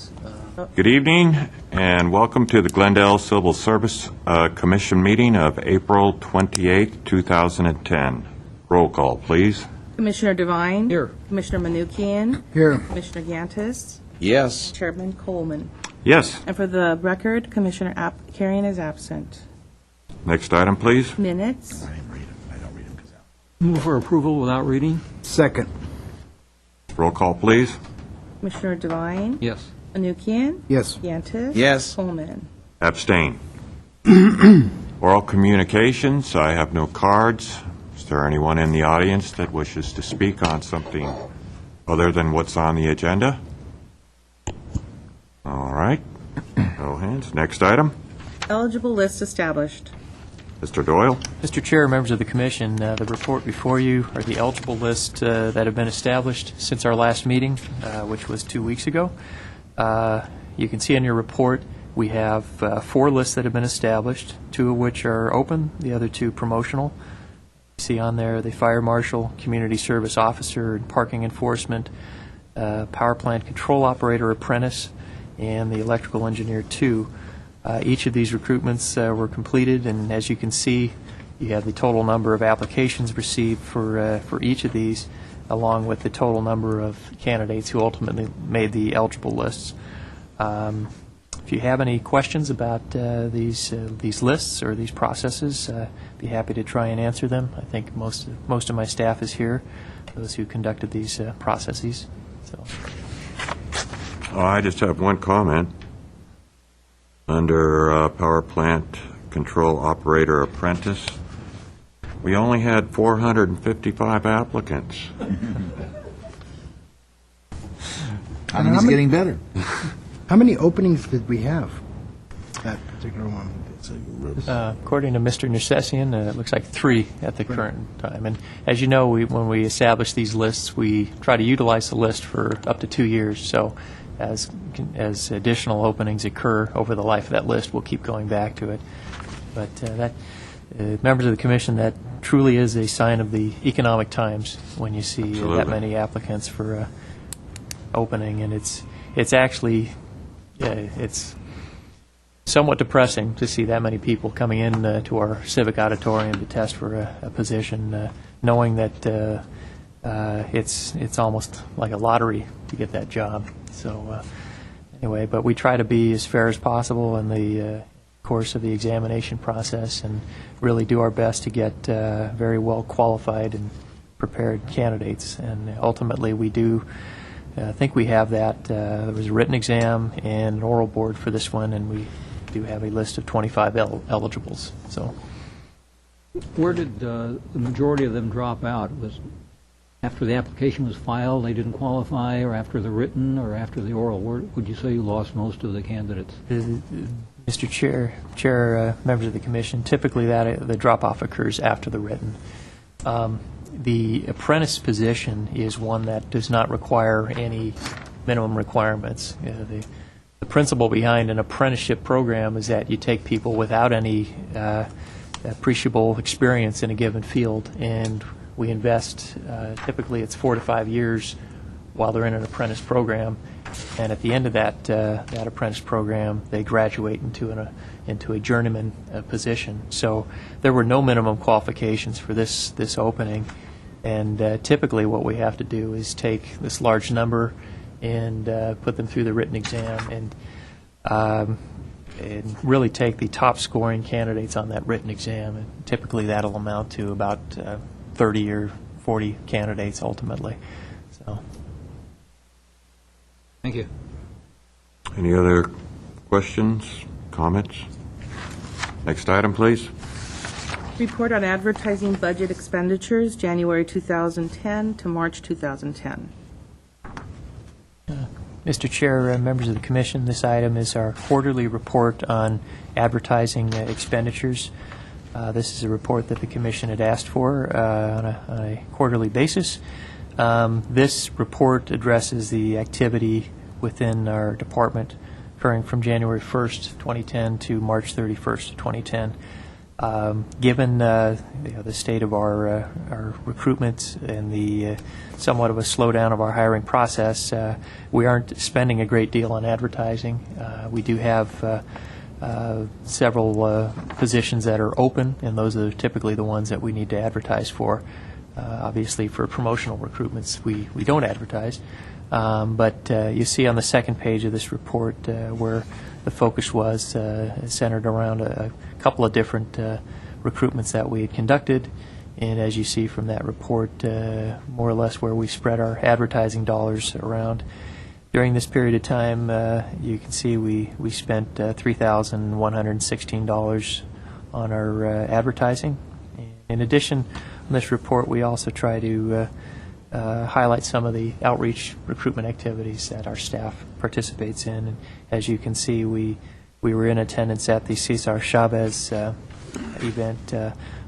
things. Good evening, and welcome to the Glendale Civil Service Commission meeting of April 28, 2010. Roll call, please. Commissioner Devine. Here. Commissioner Manukian. Here. Commissioner Gantis. Yes. Chairman Coleman. Yes. And for the record, Commissioner Carrion is absent. Next item, please. Minutes. Move for approval without reading? Second. Roll call, please. Commissioner Devine. Yes. Manukian. Yes. Gantis. Yes. Coleman. Abstain. Oral communications, I have no cards. Is there anyone in the audience that wishes to speak on something other than what's on the agenda? All right. No hands. Next item. Eligible list established. Mr. Doyle. Mr. Chair, members of the Commission, the report before you are the eligible list that have been established since our last meeting, which was 2 weeks ago. You can see in your report we have 4 lists that have been established, 2 of which are open, the other 2 promotional. You see on there the Fire Marshal, Community Service Officer, and Parking Enforcement, Power Plant Control Operator Apprentice, and the Electrical Engineer 2. Each of these recruitments were completed, and as you can see, you have the total number of applications received for each of these, along with the total number of candidates who ultimately made the eligible lists. If you have any questions about these lists or these processes, be happy to try and answer them. I think most of my staff is here, those who conducted these processes. So. I just have one comment. Under Power Plant Control Operator Apprentice, we only had 455 applicants. I think it's getting better. How many openings did we have? That particular one. According to Mr. Nersessian, it looks like 3 at the current time. And as you know, when we establish these lists, we try to utilize the list for up to 2 years. So as additional openings occur over the life of that list, we'll keep going back to it. But members of the Commission, that truly is a sign of the economic times when you see that many applicants for opening, and it's actually it's somewhat depressing to see that many people coming in to our civic auditorium to test for a position, knowing that it's almost like a lottery to get that job. So anyway, but we try to be as fair as possible in the course of the examination process and really do our best to get very well qualified and prepared candidates. And ultimately, we do think we have that. There was a written exam and an oral board for this one, and we do have a list of 25 eligibles. So, Where did the majority of them drop out? Was after the application was filed, they didn't qualify, or after the written, or after the oral? Would you say you lost most of the candidates? Mr. Chair, members of the Commission, typically the drop-off occurs after the written. The apprentice position is one that does not require any minimum requirements. The principle behind an apprenticeship program is that you take people without any appreciable experience in a given field, and we invest, typically it's 4 to 5 years while they're in an apprentice program, and at the end of that apprentice program, they graduate into a journeyman position. So there were no minimum qualifications for this opening, and typically what we have to do is take this large number and put them through the written exam and really take the top scoring candidates on that written exam, and typically that'll amount to about 30 or 40 candidates ultimately. So. Thank you. Any other questions, comments? Next item, please. Report on advertising budget expenditures, January 2010 to March 2010. Mr. Chair, members of the Commission, this item is our quarterly report on advertising expenditures. This is a report that the Commission had asked for on a quarterly basis. This report addresses the activity within our department occurring from January 1st, 2010 to March 31st, 2010. Given the state of our recruitment and the somewhat of a slowdown of our hiring process, we aren't spending a great deal on advertising. We do have several positions that are open, and those are typically the ones that we need to advertise for. Obviously, for promotional recruitments, we don't advertise. But you see on the second page of this report where the focus was centered around a couple of different recruitments that we had conducted. And as you see from that report, more or less where we spread our advertising dollars around. During this period of time, you can see we spent $3,116 on our advertising. In addition, on this report, we also try to highlight some of the outreach recruitment activities that our staff participates in. And as you can see, we were in attendance at the Cesar Chavez event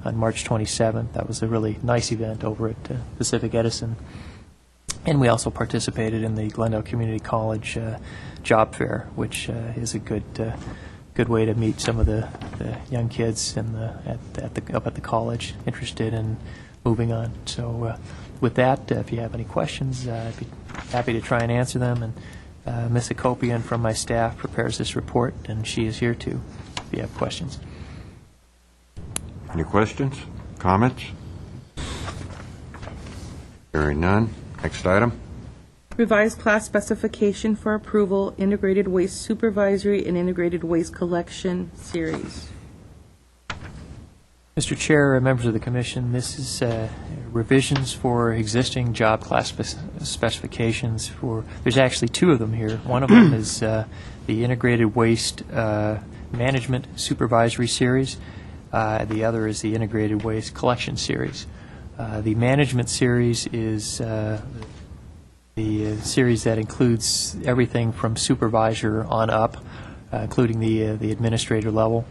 on March 27th. That was a really nice event over at Pacific Edison. And we also participated in the Glendale Community College job fair, which is a good way to meet some of the young kids up at the college interested in moving on. So with that, if you have any questions, I'd be happy to try and answer them. And Ms. Akopian from my staff prepares this report, and she is here too if you have questions. Any questions, comments? Hearing none. Next item. Revised class specification for approval, integrated waste supervisory and integrated waste collection series. Mr. Chair, members of the Commission, this is revisions for existing job class specifications. There's actually two of them here. One of them is the Integrated Waste Management Supervisory Series. The other is the Integrated Waste Collection Series. The Management Series is the series that includes everything from supervisor on up, including the administrator level.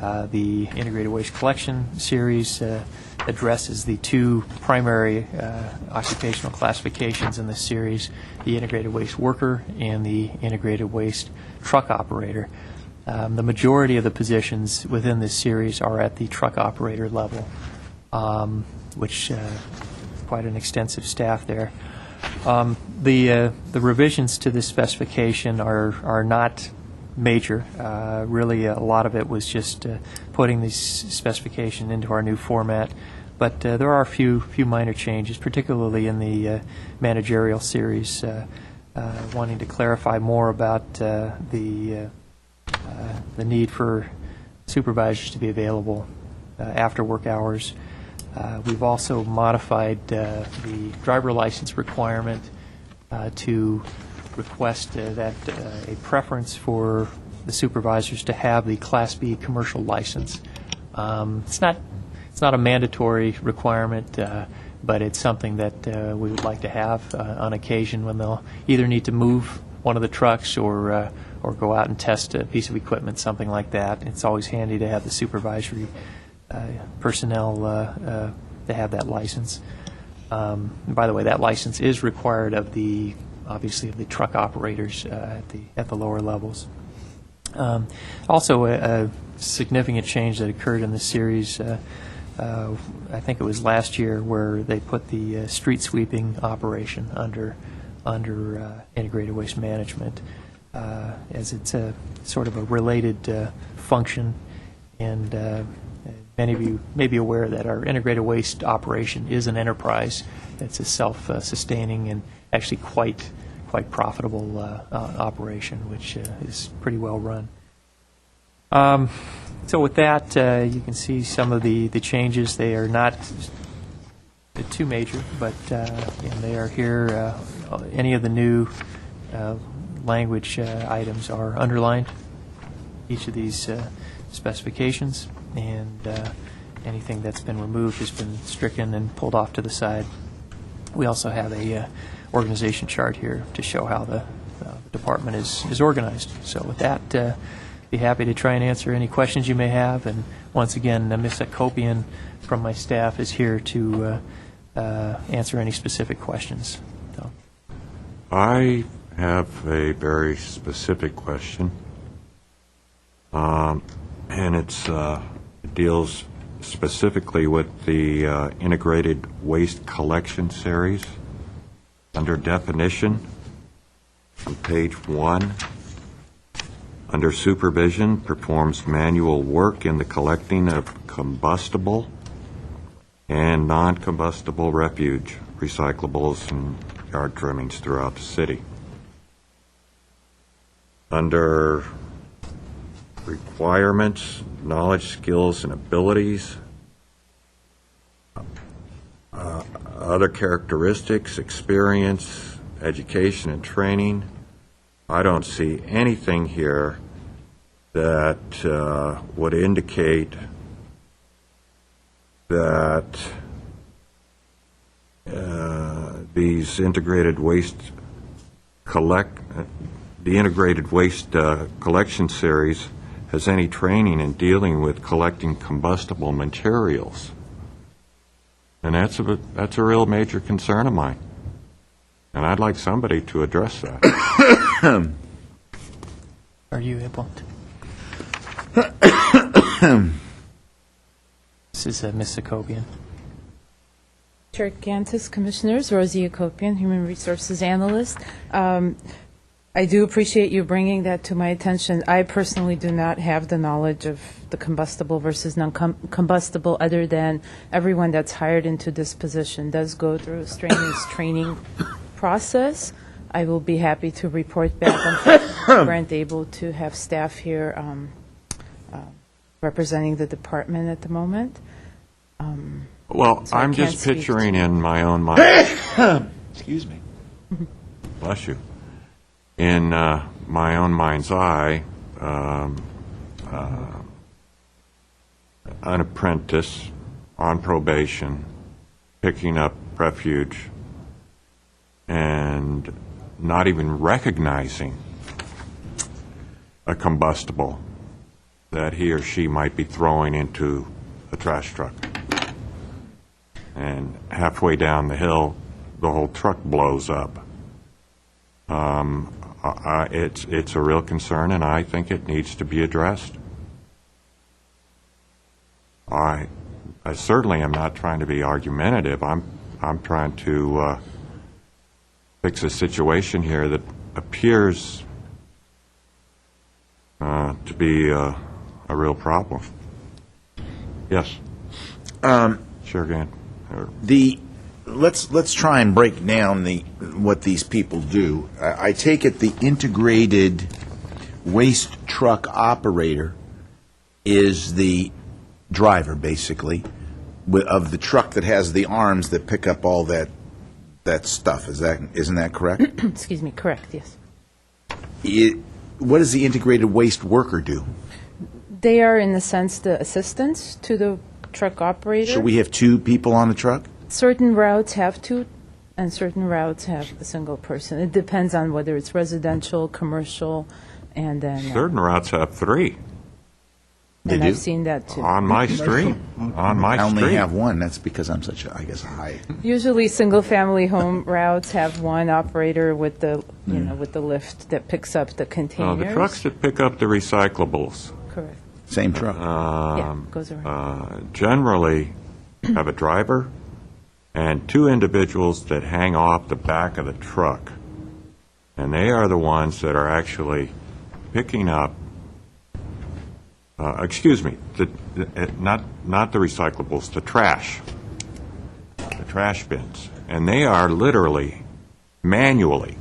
The Integrated Waste Collection Series addresses the two primary occupational classifications in this series, the Integrated Waste Worker and the Integrated Waste Truck Operator. The majority of the positions within this series are at the truck operator level, which quite an extensive staff there. The revisions to this specification are not major. Really, a lot of it was just putting this specification into our new format. But there are a few minor changes, particularly in the managerial series, wanting to clarify more about the need for supervisors to be available after work hours. We've also modified the driver license requirement to request that a preference for the supervisors to have the Class B commercial license. It's not a mandatory requirement, but it's something that we would like to have on occasion when they'll either need to move one of the trucks or go out and test a piece of equipment, something like that. It's always handy to have the supervisory personnel to have that license. By the way, that license is required of the truck operators at the lower levels. Also, a significant change that occurred in this series. I think it was last year where they put the street sweeping operation under integrated waste management, as it's a sort of a related function, and many of you may be aware that our integrated waste operation is an enterprise. It's a self-sustaining and actually quite profitable operation, which is pretty well run. So with that, you can see some of the changes. They are not too major, but they are here. Any of the new language items are underlined, each of these specifications, and anything that's been removed has been stricken and pulled off to the side. We also have a organization chart here to show how the department is organized. So with that, be happy to try and answer any questions you may have. And once again, Ms. Akopian from my staff is here to answer any specific questions. So. I have a very specific question, and it deals specifically with the integrated waste collection series. Under definition, on page 1, under supervision, performs manual work in the collecting of combustible and non-combustible refuge, recyclables, and yard trimmings throughout the city. Under requirements, knowledge, skills, and abilities, other characteristics, experience, education, and training, I don't see anything here that would indicate that these integrated waste the integrated waste collection series has any training in dealing with collecting combustible materials. And that's a real major concern of mine. And I'd like somebody to address that. Are you able to? This is Ms. Jacobian. Chair Gantis, Commissioners, Rosie Akopian, Human Resources Analyst. I do appreciate you bringing that to my attention. I personally do not have the knowledge of the combustible versus non-combustible, other than everyone that's hired into this position does go through a strenuous training process. I will be happy to report back. Unfortunately, we weren't able to have staff here representing the department at the moment. Well, So I I'm can't just speak picturing in my own mind. Excuse me. Bless you. In my own mind's eye, an apprentice on probation picking up refuge and not even recognizing a combustible that he or she might be throwing into a trash truck. And halfway down the hill, the whole truck blows up. It's a real concern, and I think it needs to be addressed. I certainly am not trying to be argumentative. I'm trying to fix a situation here that appears to be a real problem. Yes. Sure, again. Let's try and break down what these people do. I take it the integrated waste truck operator is the driver, basically, of the truck that has the arms that pick up all that stuff. Isn't that correct? Excuse me, correct, yes. What does the integrated waste worker do? They are, in a sense, the assistants to the truck operator. So we have two people on the truck? Certain routes have two, and certain routes have a single person. It depends on whether it's residential, commercial, and then... Certain routes have 3 They and do? I've seen that, too. on my street. On my I only street. have one. That's because I'm such a, I guess, high. Usually, single-family home routes have one operator with the, with the lift that picks up the containers. The trucks that pick up the recyclables Correct. Same truck. Yeah, goes around. generally have a driver and 2 individuals that hang off the back of the truck. And they are the ones that are actually picking up, not the recyclables, the trash bins. And they are literally, manually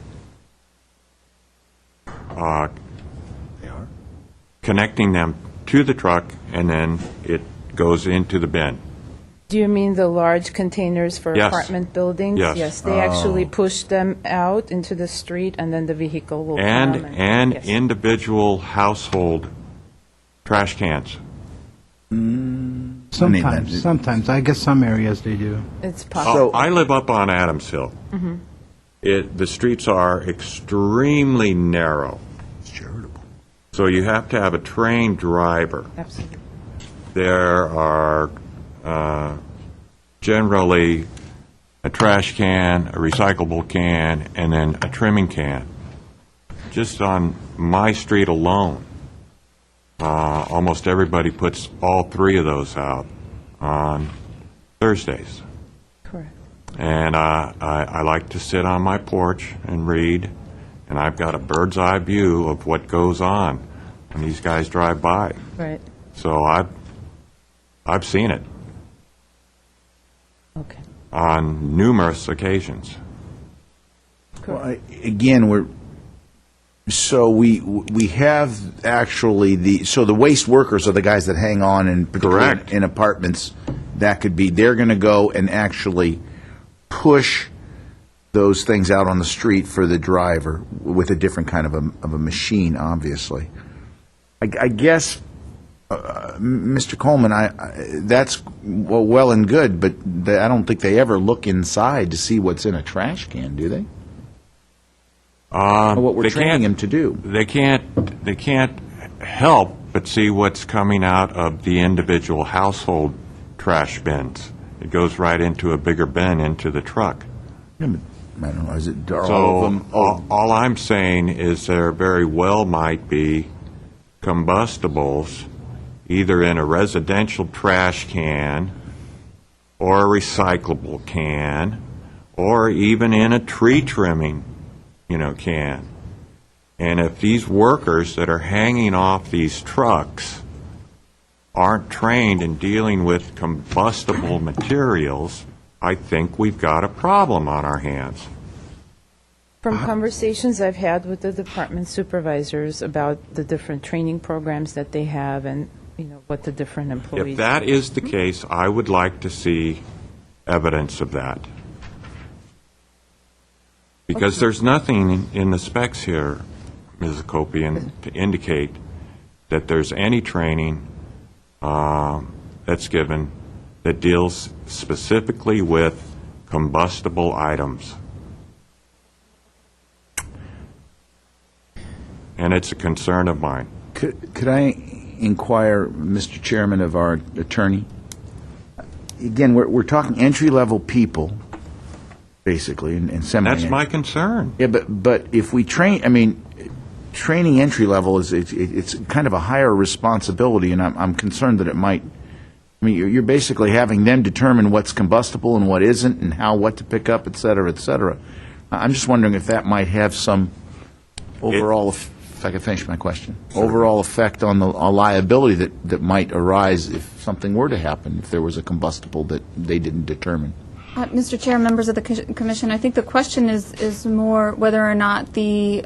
connecting them to the truck, and then it goes into the bin. Do you mean the large containers for Yes. apartment buildings? Yes. Yes, they actually push them out into the street, and then the vehicle will come. And yes. individual household trash cans. Sometimes. I guess some areas they do. It's possible. I live up on Adams Hill. The streets are extremely narrow, It's charitable. so you have to have a trained driver. Absolutely. There are generally a trash can, a recyclable can, and then a trimming can, just on my street alone. almost everybody puts all three of those out on Thursdays. Correct. And I like to sit on my porch and read, and I've got a bird's eye view of what goes on when these guys drive by. Right. So I've seen it Okay. on numerous occasions. Well, again, we have actually the waste workers are the guys that hang on in particular Correct. in apartments. That could be they're going to go and actually push those things out on the street for the driver with a different kind of a machine, obviously. I guess, Mr. Coleman, that's well and good, but I don't think they ever look inside to see what's in a trash can, do they? Or what we're They training can't- them to do. They can't help but see what's coming out of the individual household trash bins. It goes right into a bigger bin into the truck. I don't know, is it, are all of So them? all I'm saying is there very well might be combustibles either in a residential trash can or a recyclable can or even in a tree trimming, can. And if these workers that are hanging off these trucks aren't trained in dealing with combustible materials, I think we've got a problem on our hands. From conversations I've had with the department supervisors about the different training programs that they have and, what the different employees. If that is the case, I would like to see evidence of that. Because there's nothing in the specs here, Ms. Akopian, to indicate that there's any training that's given that deals specifically with combustible items. And it's a concern of mine. Could I inquire, Mr. Chairman, of our attorney? Again, we're talking entry-level people, basically, and semi. That's my concern. Yeah, but if we train, training entry-level it's kind of a higher responsibility, and I'm concerned that it might. You're basically having them determine what's combustible and what isn't, and what to pick up, et cetera, et cetera. I'm just wondering if that might have some overall, if I could finish my question, overall effect on the liability that might arise if something were to happen, if there was a combustible that they didn't determine. Mr. Chair, members of the commission, I think the question is more whether or not the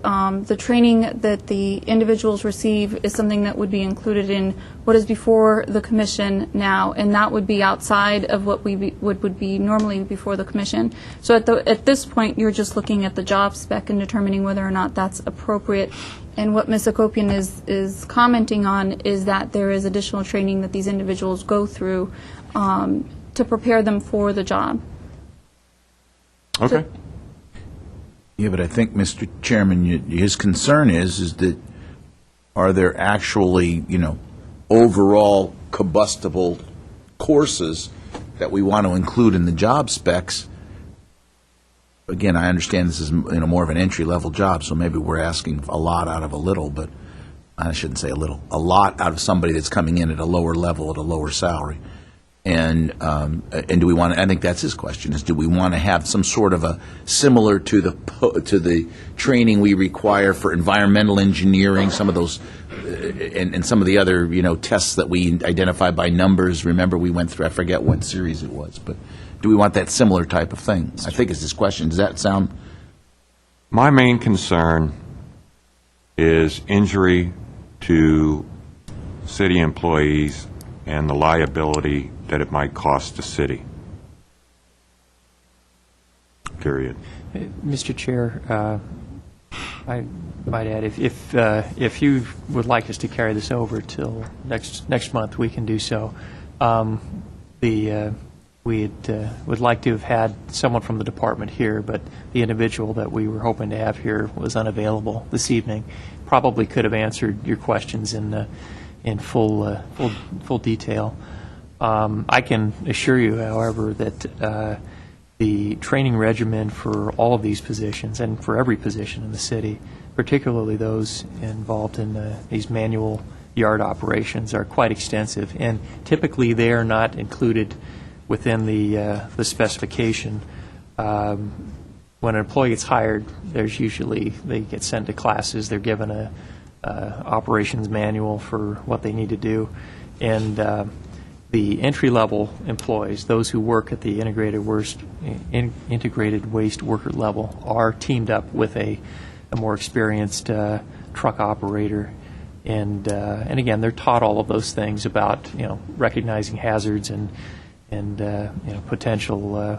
training that the individuals receive is something that would be included in what is before the commission now, and that would be outside of what would be normally before the commission. So at this point, you're just looking at the job spec and determining whether or not that's appropriate. And what Ms. Akopian is commenting on is that there is additional training that these individuals go through to prepare them for the job. Okay. Yeah, but I think, Mr. Chairman, his concern is that are there actually, overall combustible courses that we want to include in the job specs? Again, I understand this is more of an entry-level job, so maybe we're asking a lot out of a little, but I shouldn't say a little, a lot out of somebody that's coming in at a lower level, at a lower salary. And do we want to, I think that's his question, is do we want to have some sort of a, similar to the training we require for environmental engineering, some of those, and some of the other, tests that we identify by numbers. Remember, we went through, I forget what series it was, but do we want that similar type of thing? I think it's his question. Does that sound? My main concern is injury to city employees and the liability that it might cost the city. Period. Mr. Chair, I might add, if you would like us to carry this over till next month, we can do so. We would like to have had someone from the department here, but the individual that we were hoping to have here was unavailable this evening. Probably could have answered your questions in full detail. I can assure you, however, that the training regimen for all of these positions and for every position in the city, particularly those involved in these manual yard operations are quite extensive, and typically they are not included within the specification. When an employee gets hired, there's usually, they get sent to classes, they're given a operations manual for what they need to do, and the entry-level employees, those who work at the integrated waste worker level, are teamed up with a more experienced truck operator, and again, they're taught all of those things about recognizing hazards and potential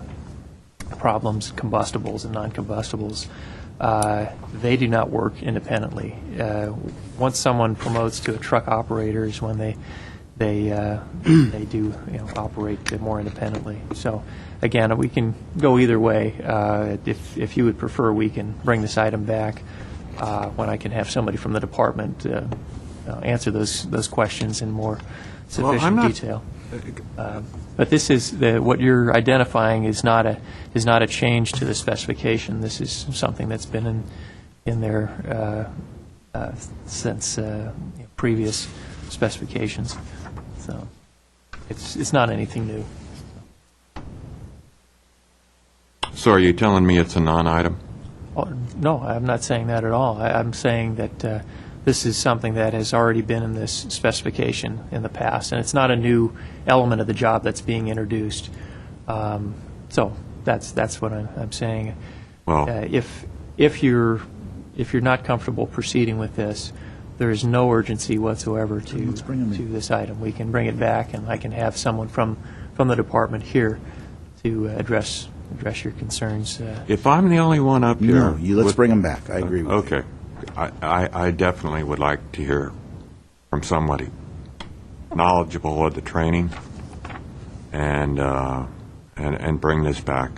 problems, combustibles and non-combustibles. They do not work independently. Once someone promotes to a truck operator is when they do operate more independently. So again, we can go either way. If you would prefer, we can bring this item back when I can have somebody from the department answer those questions in more sufficient detail. But this is what you're identifying is not a change to the specification. This is something that's been in there since previous specifications. So it's not anything new. So are you telling me it's a non-item? Oh, no, I'm not saying that at all. I'm saying that this is something that has already been in this specification in the past, and it's not a new element of the job that's being introduced. So that's what I'm saying. Well, if you're not comfortable proceeding with this, there is no urgency whatsoever to this item. We can bring it back, and I can have someone from the department here to address your concerns. if I'm the only one up here... No, let's bring them back. I agree with you. Okay. I definitely would like to hear from somebody knowledgeable of the training and bring this back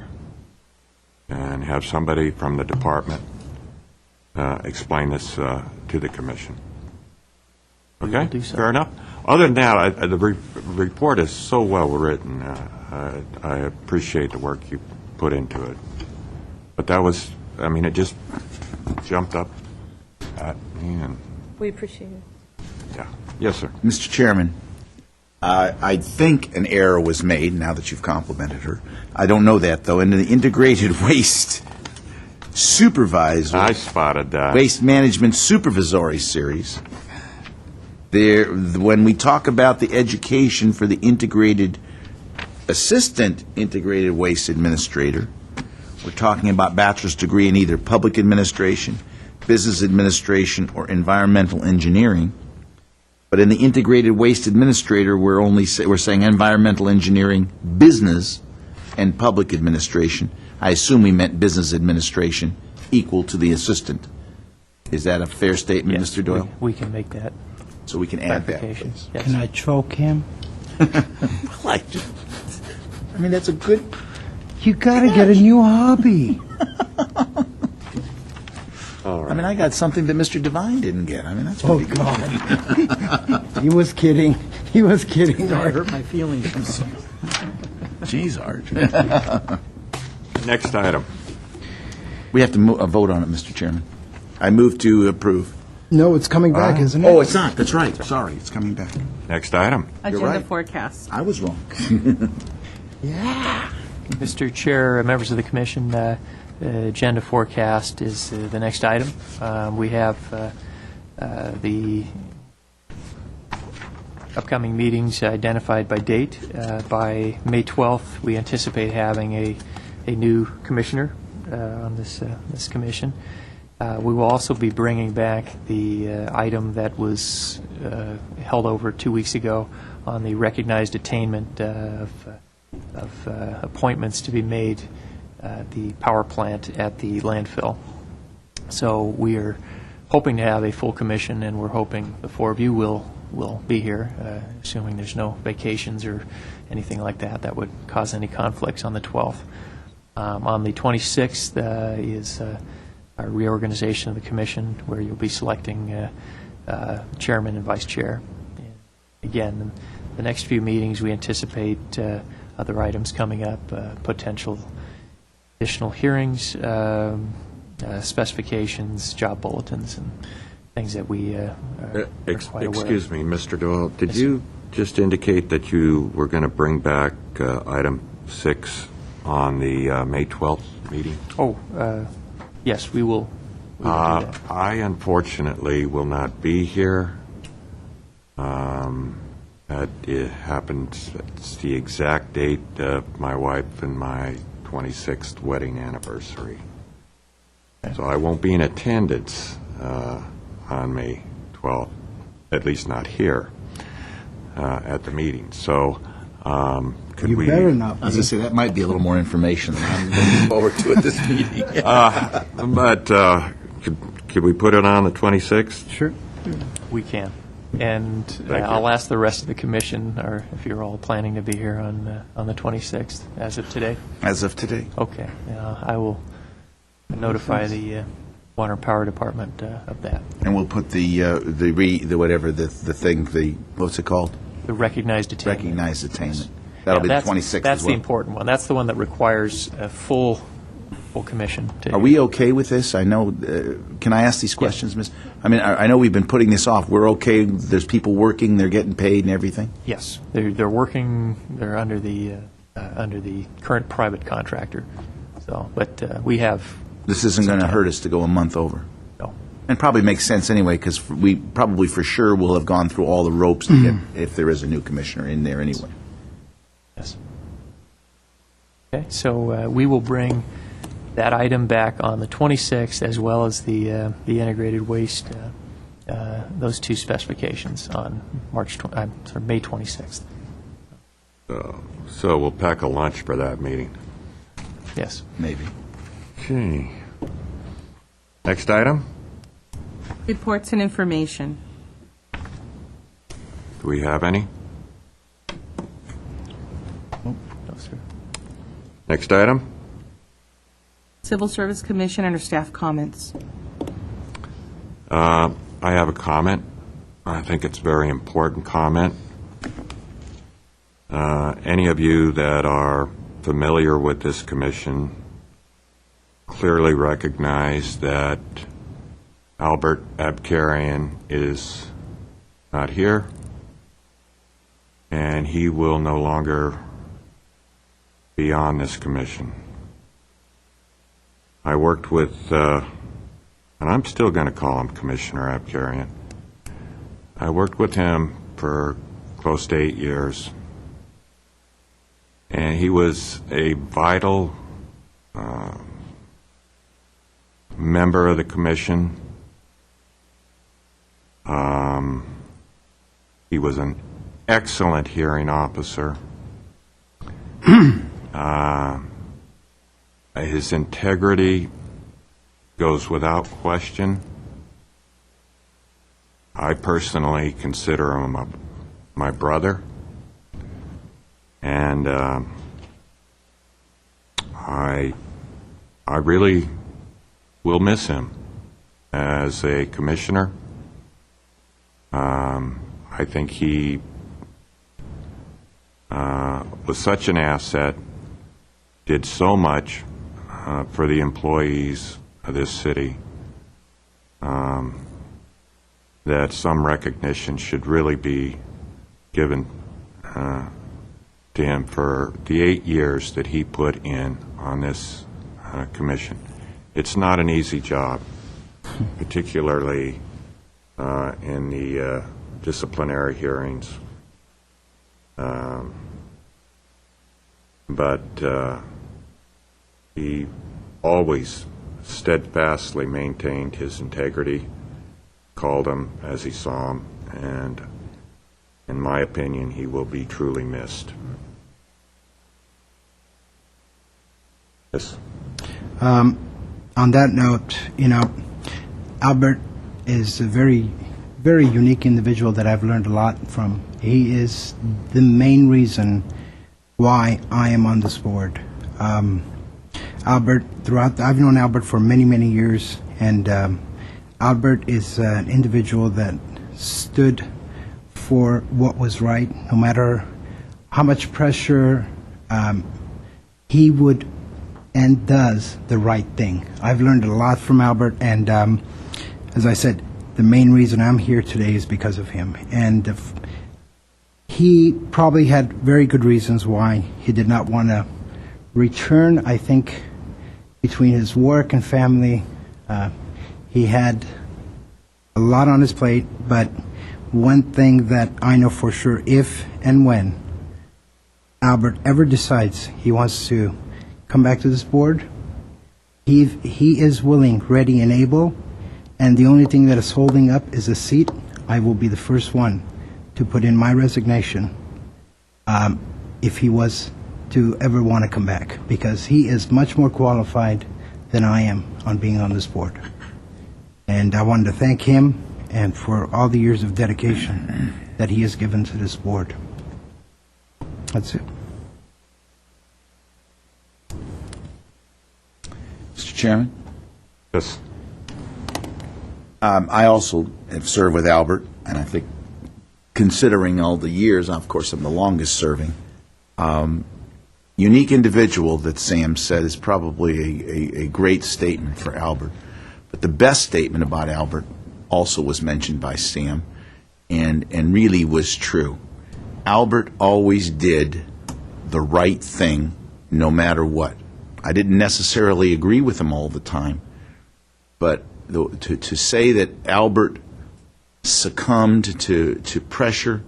and have somebody from the department explain this to the commission. We Okay? will do so. Fair enough? Other than that, the report is so well written. I appreciate the work you put into it. But that was, it just jumped up at me and, We appreciate it. yeah. Yes, sir. Mr. Chairman, I think an error was made, now that you've complimented her. I don't know that, though. In the integrated waste supervisor... I spotted that. Waste Management Supervisory Series, when we talk about the education for the assistant integrated waste administrator, we're talking about bachelor's degree in either public administration, business administration, or environmental engineering. But in the integrated waste administrator, we're saying environmental engineering, business, and public administration. I assume we meant business administration equal to the assistant. Is that a fair statement, Yes, Mr. Doyle? we can make that So we can add that. clarification. Yes. Can I choke him? That's a good... You got to get a new hobby. I got something that Mr. Devine didn't get. That's Oh, pretty good. God. He was kidding. He was kidding, I Art. hurt my feelings. Jeez, Art. Next item. We have to vote on it, Mr. Chairman. I move to approve. No, it's coming back, isn't it? Oh, it's not. That's right. Sorry, it's coming back. Next item. Agenda right. forecast. I was wrong. Mr. Chair, members of the commission, agenda forecast is the next item. We have the upcoming meetings identified by date. By May 12th, we anticipate having a new commissioner on this commission. We will also be bringing back the item that was held over 2 weeks ago on the recognized attainment of appointments to be made at the power plant at the landfill. So we are hoping to have a full commission, and we're hoping the four of you will be here, assuming there's no vacations or anything like that would cause any conflicts on the 12th. On the 26th is our reorganization of the commission, where you'll be selecting chairman and vice chair. Again, the next few meetings, we anticipate other items coming up, potential additional hearings, specifications, job bulletins, things that we are quite aware of. Excuse me, Mr. Doyle, did you just indicate that you were going to bring back item 6 on the May 12th meeting? Oh, yes, we will do that. I unfortunately will not be here. It happens, it's the exact date of my wife and my 26th wedding anniversary. So I won't be in attendance on May 12th, at least not here at the meeting. So could You we... better not I was be. going to say, that might be a little more information than I'm looking forward to at this meeting. But could we put it on the 26th? Sure. We can. And you. I'll ask the rest of the commission, or if you're all planning to be here on the 26th, as of today. As of today. Okay. I will notify the Water and Power Department of that. And we'll put what's it called? The recognized attainment. Recognized attainment. That'll be the 26th That's as the well. important one. That's the one that requires a full commission. Are we okay with this? I know, can I ask these questions, Ms.? I mean, I know we've been putting this off. We're okay, there's people working, they're getting paid and everything? Yes. They're working, they're under the current private contractor. So, but we have, This isn't going to hurt us to go a month over? no. And probably makes sense anyway, because we probably for sure will have gone through all the ropes to get, if there is a new commissioner in there anyway. Yes. Okay, so we will bring that item back on the 26th, as well as the integrated waste, those two specifications on May 26th. So we'll pack a lunch for that meeting. Yes. Maybe. Okay. Next item? Reports and information. Do we have any? No, sir. Next item? Civil Service Commission under staff comments. I have a comment. I think it's a very important comment. Any of you that are familiar with this commission clearly recognize that Albert Abkarian is not here, and he will no longer be on this commission. I worked with, and I'm still going to call him Commissioner Abkarian. I worked with him for close to 8 years, and he was a vital member of the commission. He was an excellent hearing officer. His integrity goes without question. I personally consider him my brother, and I really will miss him as a commissioner. I think he was such an asset, did so much for the employees of this city, that some recognition should really be given to him for the 8 years that he put in on this commission. It's not an easy job, particularly in the disciplinary hearings. But he always steadfastly maintained his integrity, called him as he saw him, and in my opinion, he will be truly missed. Yes. On that note, Albert is a very, very unique individual that I've learned a lot from. He is the main reason why I am on this board. Albert, I've known Albert for many, many years, and Albert is an individual that stood for what was right, no matter how much pressure. He would and does the right thing. I've learned a lot from Albert, and as I said, the main reason I'm here today is because of him. And he probably had very good reasons why he did not want to return. I think between his work and family, he had a lot on his plate, but one thing that I know for sure, if and when Albert ever decides he wants to come back to this board, he is willing, ready, and able, and the only thing that is holding up is a seat. I will be the first one to put in my resignation if he was to ever want to come back, because he is much more qualified than I am on being on this board. And I wanted to thank him and for all the years of dedication that he has given to this board. That's it. Mr. Chairman? Yes. I also have served with Albert, and I think considering all the years, of course, I'm the longest serving. Unique individual that Sam said is probably a great statement for Albert. But the best statement about Albert also was mentioned by Sam and really was true. Albert always did the right thing no matter what. I didn't necessarily agree with him all the time, but to say that Albert succumbed to pressure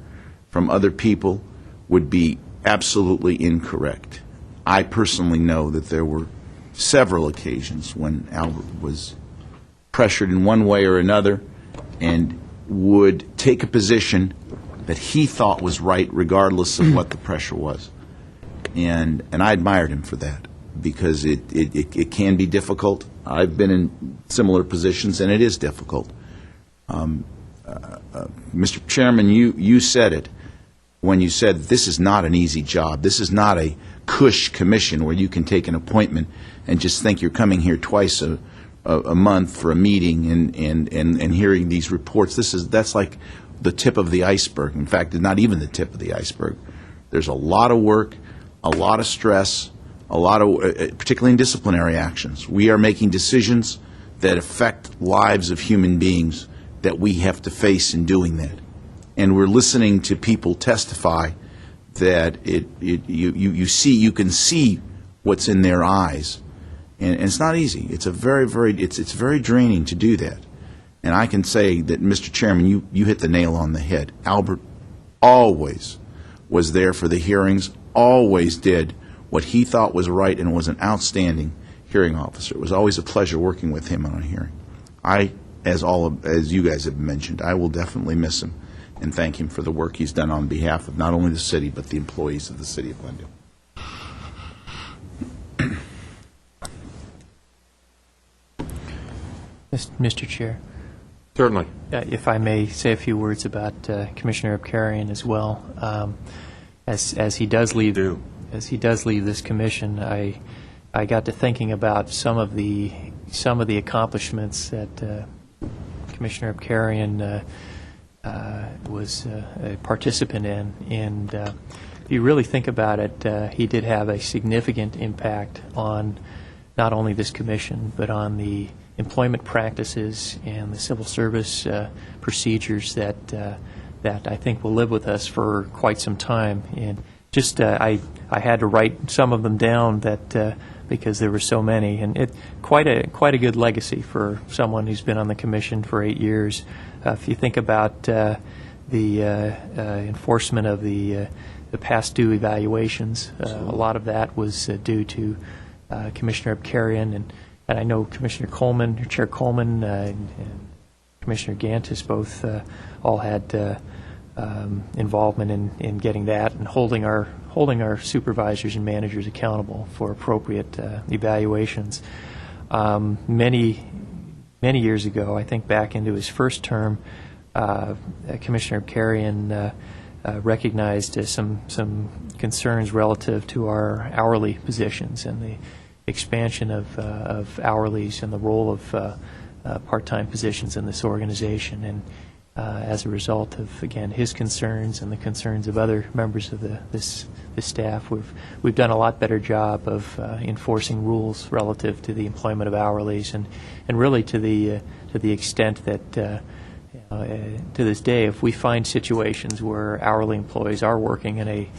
from other people would be absolutely incorrect. I personally know that there were several occasions when Albert was pressured in one way or another and would take a position that he thought was right regardless of what the pressure was. And I admired him for that, because it can be difficult. I've been in similar positions, and it is difficult. Mr. Chairman, you said it when you said this is not an easy job. This is not a cush commission where you can take an appointment and just think you're coming here twice a month for a meeting and hearing these reports. That's like the tip of the iceberg. In fact, it's not even the tip of the iceberg. There's a lot of work, a lot of stress, a lot of, particularly in disciplinary actions. We are making decisions that affect lives of human beings that we have to face in doing that. And we're listening to people testify that you can see what's in their eyes. And it's not easy. It's very draining to do that. And I can say that, Mr. Chairman, you hit the nail on the head. Albert always was there for the hearings, always did what he thought was right, and was an outstanding hearing officer. It was always a pleasure working with him on a hearing. As you guys have mentioned, I will definitely miss him and thank him for the work he's done on behalf of not only the city, but the employees of the city of Glendale. Mr. Chair, Certainly. if I may say a few words about Commissioner Abkarian as well. As he does leave this commission, I got to thinking about some of the accomplishments that Commissioner Abkarian was a participant in, and if you really think about it, he did have a significant impact on not only this commission, but on the employment practices and the civil service procedures that I think will live with us for quite some time. And just I had to write some of them down because there were so many, and quite a good legacy for someone who's been on the commission for 8 years. If you think about the enforcement of the past due evaluations, a lot of that was due to Commissioner Abkarian, and I know Commissioner Coleman, Chair Coleman, and Commissioner Gantis both all had involvement in getting that and holding our supervisors and managers accountable for appropriate evaluations. Many years ago, I think back into his first term, Commissioner Abkarian recognized some concerns relative to our hourly positions and the expansion of hourlies and the role of part-time positions in this organization. And as a result of, again, his concerns and the concerns of other members of this staff, we've done a lot better job of enforcing rules relative to the employment of hourlies, and really to the extent that to this day, if we find situations where hourly employees are working in a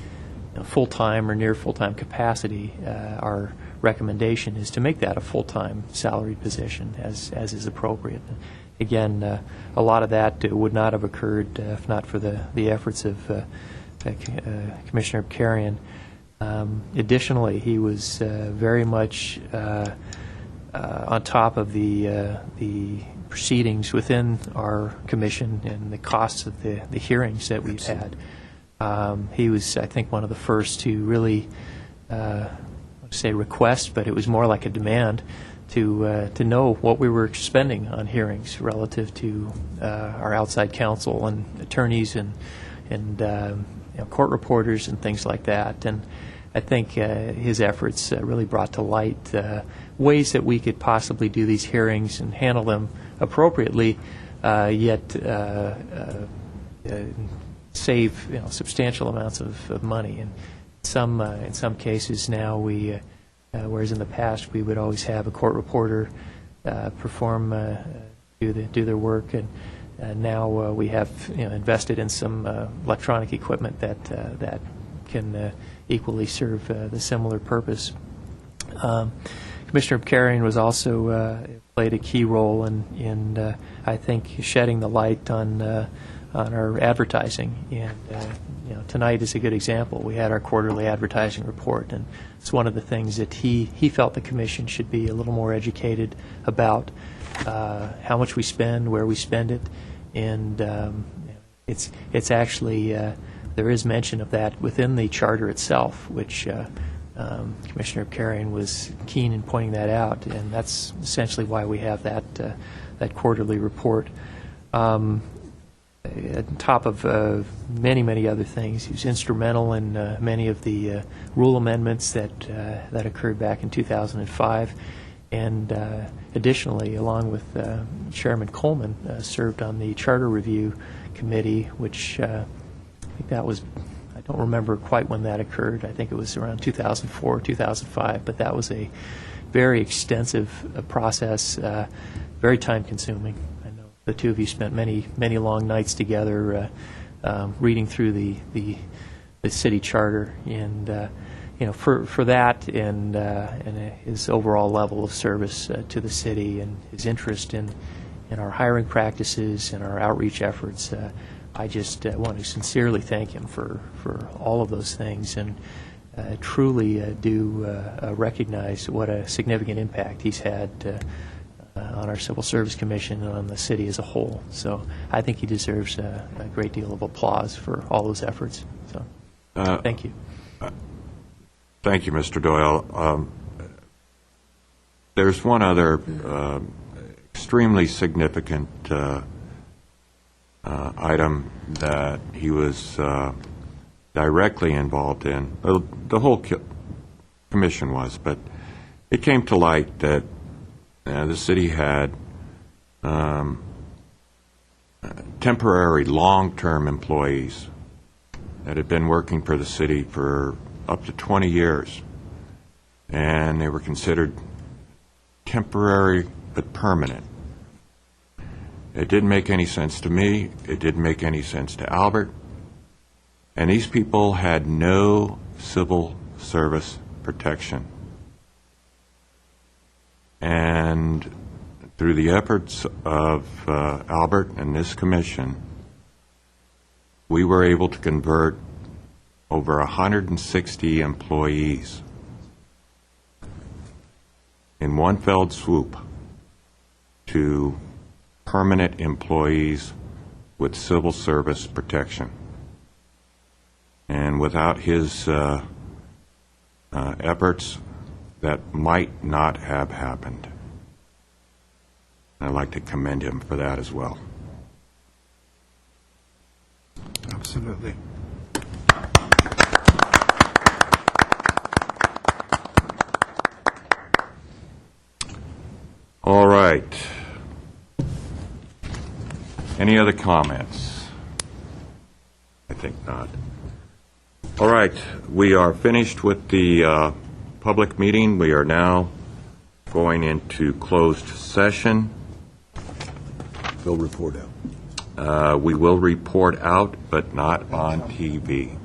full-time or near full-time capacity, our recommendation is to make that a full-time salaried position as is appropriate. Again, a lot of that would not have occurred if not for the efforts of Commissioner Carrion. Additionally, he was very much on top of the proceedings within our commission and the costs of the hearings that we've had. He was, I think, one of the first to really, say request, but it was more like a demand to know what we were spending on hearings relative to our outside counsel and attorneys and court reporters and things like that. And I think his efforts really brought to light ways that we could possibly do these hearings and handle them appropriately, yet save substantial amounts of money. And in some cases now we, whereas in the past we would always have a court reporter perform do their work, and now we have invested in some electronic equipment that can equally serve the similar purpose. Commissioner Carrion was also played a key role in I think shedding the light on our advertising, and tonight is a good example. We had our quarterly advertising report, and it's one of the things that he felt the commission should be a little more educated about how much we spend, where we spend it, and it's actually there is mention of that within the charter itself, which Commissioner Carrion was keen in pointing that out, and that's essentially why we have that quarterly report. On top of many other things, he was instrumental in many of the rule amendments that occurred back in 2005, and additionally, along with Chairman Coleman, served on the Charter Review Committee, which I think that was, I don't remember quite when that occurred. I think it was around 2004, 2005, but that was a very extensive process, very time-consuming. I know the two of you spent many long nights together reading through the city charter, and for that and his overall level of service to the city and his interest in our hiring practices and our outreach efforts, I just want to sincerely thank him for all of those things, and truly do recognize what a significant impact he's had on our Civil Service Commission and on the city as a whole. So I think he deserves a great deal of applause for all those efforts. So thank you. Thank you, Mr. Doyle. There's one other extremely significant item that he was directly involved in. The whole commission was, but it came to light that the city had temporary long-term employees that had been working for the city for up to 20 years, and they were considered temporary but permanent. It didn't make any sense to me. It didn't make any sense to Albert. And these people had no civil service protection. And through the efforts of Albert and this commission, we were able to convert over 160 employees in one fell swoop to permanent employees with civil service protection. And without his efforts, that might not have happened. I'd like to commend him for that as well. Absolutely. All right. Any other comments? I think not. All right. We are finished with the public meeting. We are now going into closed session. Fill report out. We will report out, but not on TV.